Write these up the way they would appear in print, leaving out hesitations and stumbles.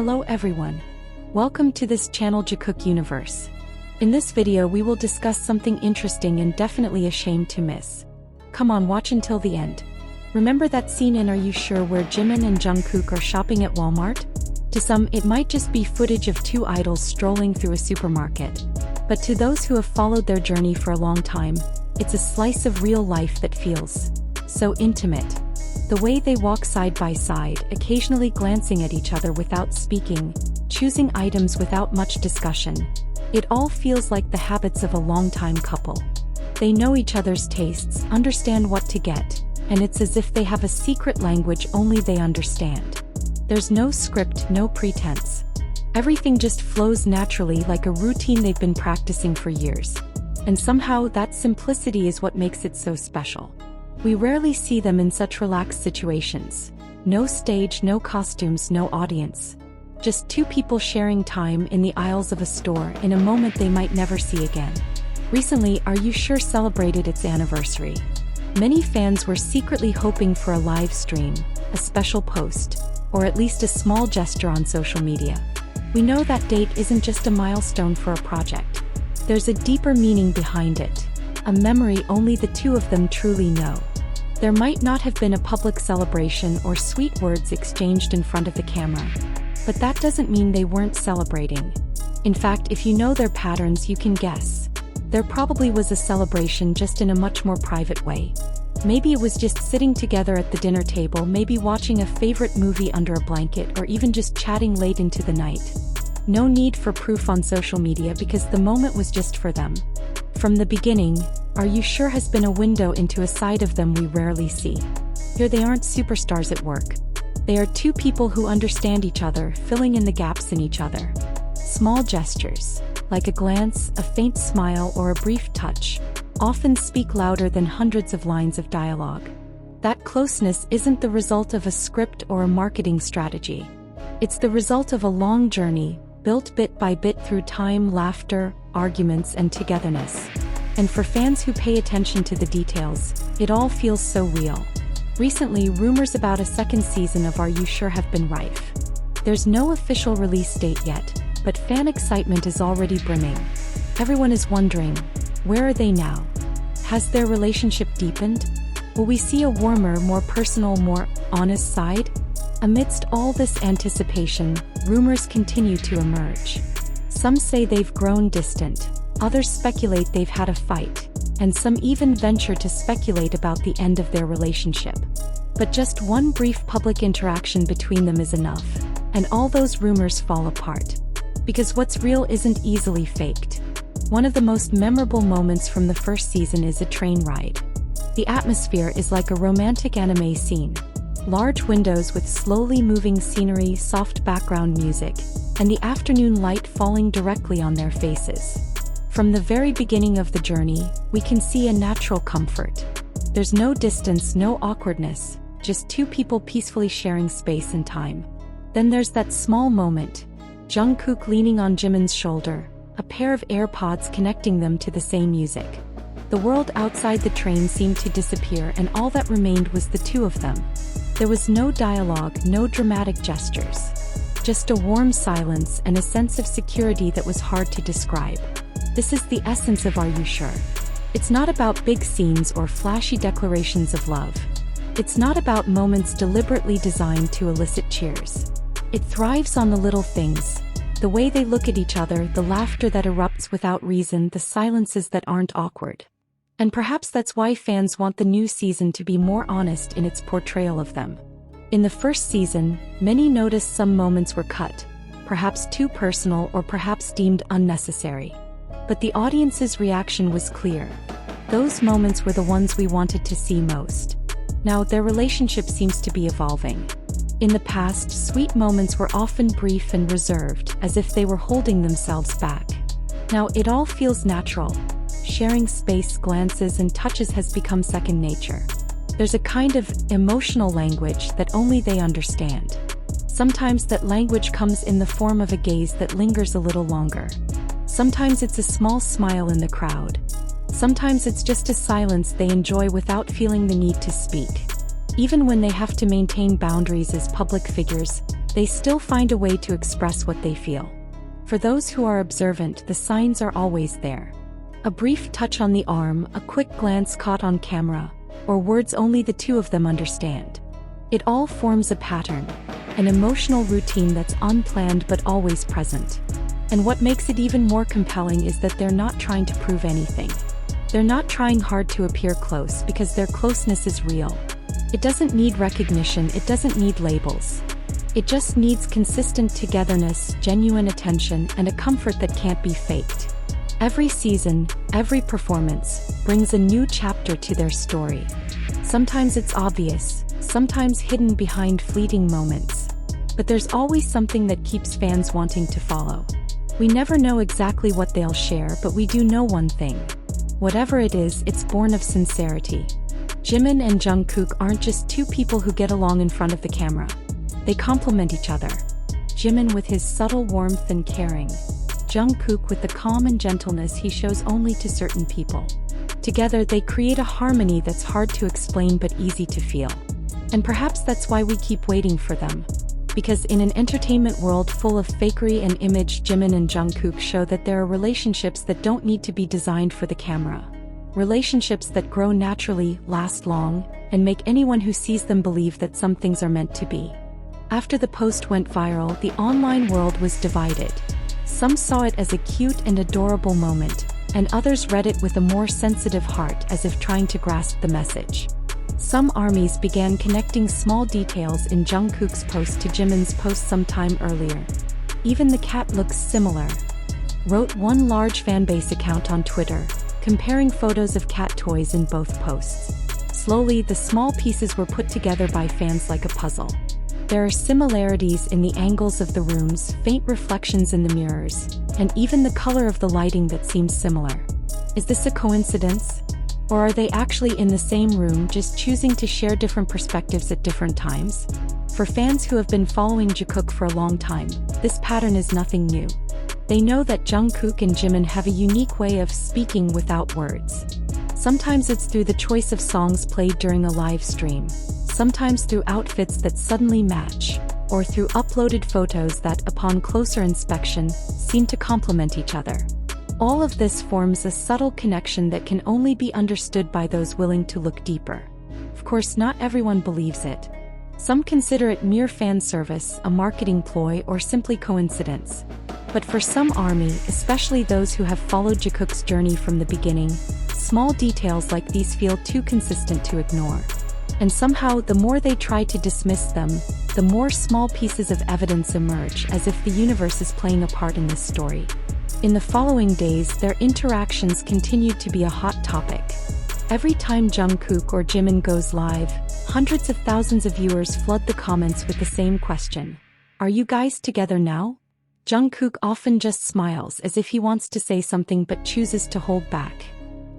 Hello everyone. Welcome to this channel Jikook universe. In this video we will discuss something interesting and definitely a shame to miss. Come on, watch until the end. Remember that scene in Are You Sure where Jimin and Jungkook are shopping at Walmart? To some, it might just be footage of two idols strolling through a supermarket. But to those who have followed their journey for a long time, it's a slice of real life that feels so intimate. The way they walk side by side, occasionally glancing at each other without speaking, choosing items without much discussion. It all feels like the habits of a long-time couple. They know each other's tastes, understand what to get, and it's as if they have a secret language only they understand. There's no script, no pretense. Everything just flows naturally like a routine they've been practicing for years. And somehow that simplicity is what makes it so special. We rarely see them in such relaxed situations. No stage, no costumes, no audience. Just two people sharing time in the aisles of a store in a moment they might never see again. Recently, Are You Sure celebrated its anniversary. Many fans were secretly hoping for a live stream, a special post, or at least a small gesture on social media. We know that date isn't just a milestone for a project. There's a deeper meaning behind it, a memory only the two of them truly know. There might not have been a public celebration or sweet words exchanged in front of the camera, but that doesn't mean they weren't celebrating. In fact, if you know their patterns, you can guess. There probably was a celebration, just in a much more private way. Maybe it was just sitting together at the dinner table, maybe watching a favorite movie under a blanket, or even just chatting late into the night. No need for proof on social media because the moment was just for them. From the beginning, Are You Sure has been a window into a side of them we rarely see. Here they aren't superstars at work. They are two people who understand each other, filling in the gaps in each other. Small gestures, like a glance, a faint smile, or a brief touch, often speak louder than hundreds of lines of dialogue. That closeness isn't the result of a script or a marketing strategy. It's the result of a long journey, built bit by bit through time, laughter, arguments, and togetherness. And for fans who pay attention to the details, it all feels so real. Recently, rumors about a second season of Are You Sure have been rife. There's no official release date yet, but fan excitement is already brimming. Everyone is wondering, where are they now? Has their relationship deepened? Will we see a warmer, more personal, more honest side? Amidst all this anticipation, rumors continue to emerge. Some say they've grown distant, others speculate they've had a fight, and some even venture to speculate about the end of their relationship. But just one brief public interaction between them is enough, and all those rumors fall apart. Because what's real isn't easily faked. One of the most memorable moments from the first season is a train ride. The atmosphere is like a romantic anime scene. Large windows with slowly moving scenery, soft background music, and the afternoon light falling directly on their faces. From the very beginning of the journey, we can see a natural comfort. There's no distance, no awkwardness, just two people peacefully sharing space and time. Then there's that small moment, Jungkook leaning on Jimin's shoulder, a pair of AirPods connecting them to the same music. The world outside the train seemed to disappear, and all that remained was the two of them. There was no dialogue, no dramatic gestures. Just a warm silence and a sense of security that was hard to describe. This is the essence of Are You Sure? It's not about big scenes or flashy declarations of love. It's not about moments deliberately designed to elicit cheers. It thrives on the little things. The way they look at each other, the laughter that erupts without reason, the silences that aren't awkward. And perhaps that's why fans want the new season to be more honest in its portrayal of them. In the first season, many noticed some moments were cut, perhaps too personal or perhaps deemed unnecessary. But the audience's reaction was clear. Those moments were the ones we wanted to see most. Now, their relationship seems to be evolving. In the past, sweet moments were often brief and reserved, as if they were holding themselves back. Now, it all feels natural. Sharing space, glances, and touches has become second nature. There's a kind of emotional language that only they understand. Sometimes that language comes in the form of a gaze that lingers a little longer. Sometimes it's a small smile in the crowd. Sometimes it's just a silence they enjoy without feeling the need to speak. Even when they have to maintain boundaries as public figures, they still find a way to express what they feel. For those who are observant, the signs are always there. A brief touch on the arm, a quick glance caught on camera, or words only the two of them understand. It all forms a pattern, an emotional routine that's unplanned but always present. And what makes it even more compelling is that they're not trying to prove anything. They're not trying hard to appear close because their closeness is real. It doesn't need recognition, it doesn't need labels. It just needs consistent togetherness, genuine attention, and a comfort that can't be faked. Every season, every performance, brings a new chapter to their story. Sometimes it's obvious, sometimes hidden behind fleeting moments. But there's always something that keeps fans wanting to follow. We never know exactly what they'll share, but we do know one thing. Whatever it is, it's born of sincerity. Jimin and Jungkook aren't just two people who get along in front of the camera. They complement each other. Jimin with his subtle warmth and caring. Jungkook with the calm and gentleness he shows only to certain people. Together they create a harmony that's hard to explain but easy to feel. And perhaps that's why we keep waiting for them. Because in an entertainment world full of fakery and image, Jimin and Jungkook show that there are relationships that don't need to be designed for the camera. Relationships that grow naturally, last long, and make anyone who sees them believe that some things are meant to be. After the post went viral, the online world was divided. Some saw it as a cute and adorable moment, and others read it with a more sensitive heart as if trying to grasp the message. Some armies began connecting small details in Jungkook's post to Jimin's post sometime earlier. Even the cat looks similar, wrote one large fanbase account on Twitter, comparing photos of cat toys in both posts. Slowly, the small pieces were put together by fans like a puzzle. There are similarities in the angles of the rooms, faint reflections in the mirrors, and even the color of the lighting that seems similar. Is this a coincidence? Or are they actually in the same room, just choosing to share different perspectives at different times? For fans who have been following Jikook for a long time, this pattern is nothing new. They know that Jungkook and Jimin have a unique way of speaking without words. Sometimes it's through the choice of songs played during a live stream, sometimes through outfits that suddenly match, or through uploaded photos that, upon closer inspection, seem to complement each other. All of this forms a subtle connection that can only be understood by those willing to look deeper. Of course, not everyone believes it. Some consider it mere fan service, a marketing ploy, or simply coincidence. But for some ARMY, especially those who have followed Jikook's journey from the beginning, small details like these feel too consistent to ignore. And somehow, the more they try to dismiss them, the more small pieces of evidence emerge, as if the universe is playing a part in this story. In the following days, their interactions continued to be a hot topic. Every time Jungkook or Jimin goes live, hundreds of thousands of viewers flood the comments with the same question. Are you guys together now? Jungkook often just smiles as if he wants to say something but chooses to hold back.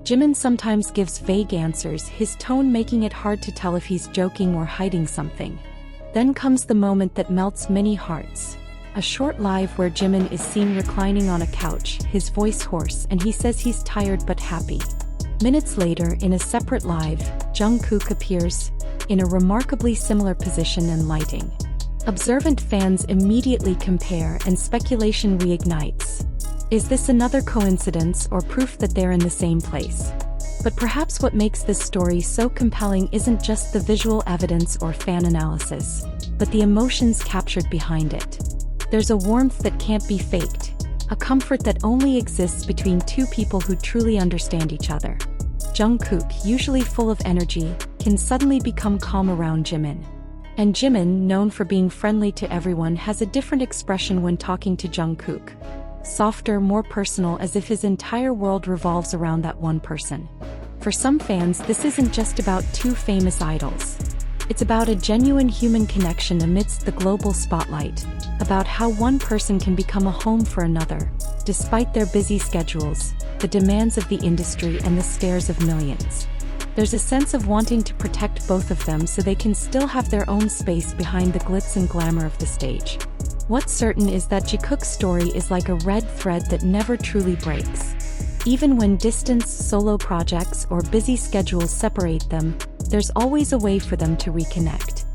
Jimin sometimes gives vague answers, his tone making it hard to tell if he's joking or hiding something. Then comes the moment that melts many hearts. A short live where Jimin is seen reclining on a couch, his voice hoarse, and he says he's tired but happy. Minutes later, in a separate live, Jungkook appears, in a remarkably similar position and lighting. Observant fans immediately compare and speculation reignites. Is this another coincidence or proof that they're in the same place? But perhaps what makes this story so compelling isn't just the visual evidence or fan analysis, but the emotions captured behind it. There's a warmth that can't be faked, a comfort that only exists between two people who truly understand each other. Jungkook, usually full of energy, can suddenly become calm around Jimin. And Jimin, known for being friendly to everyone, has a different expression when talking to Jungkook. Softer, more personal, as if his entire world revolves around that one person. For some fans, this isn't just about two famous idols. It's about a genuine human connection amidst the global spotlight, about how one person can become a home for another, despite their busy schedules, the demands of the industry, and the stares of millions. There's a sense of wanting to protect both of them so they can still have their own space behind the glitz and glamour of the stage. What's certain is that Jikook's story is like a red thread that never truly breaks. Even when distance, solo projects, or busy schedules separate them, there's always a way for them to reconnect.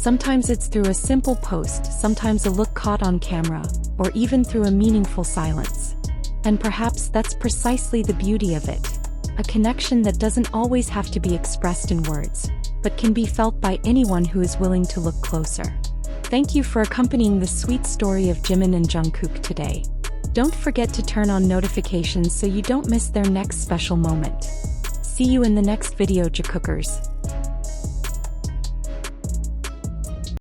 Sometimes it's through a simple post, sometimes a look caught on camera, or even through a meaningful silence. And perhaps that's precisely the beauty of it. A connection that doesn't always have to be expressed in words, but can be felt by anyone who is willing to look closer. Thank you for accompanying the sweet story of Jimin and Jungkook today. Don't forget to turn on notifications so you don't miss their next special moment. See you in the next video, Jikookers.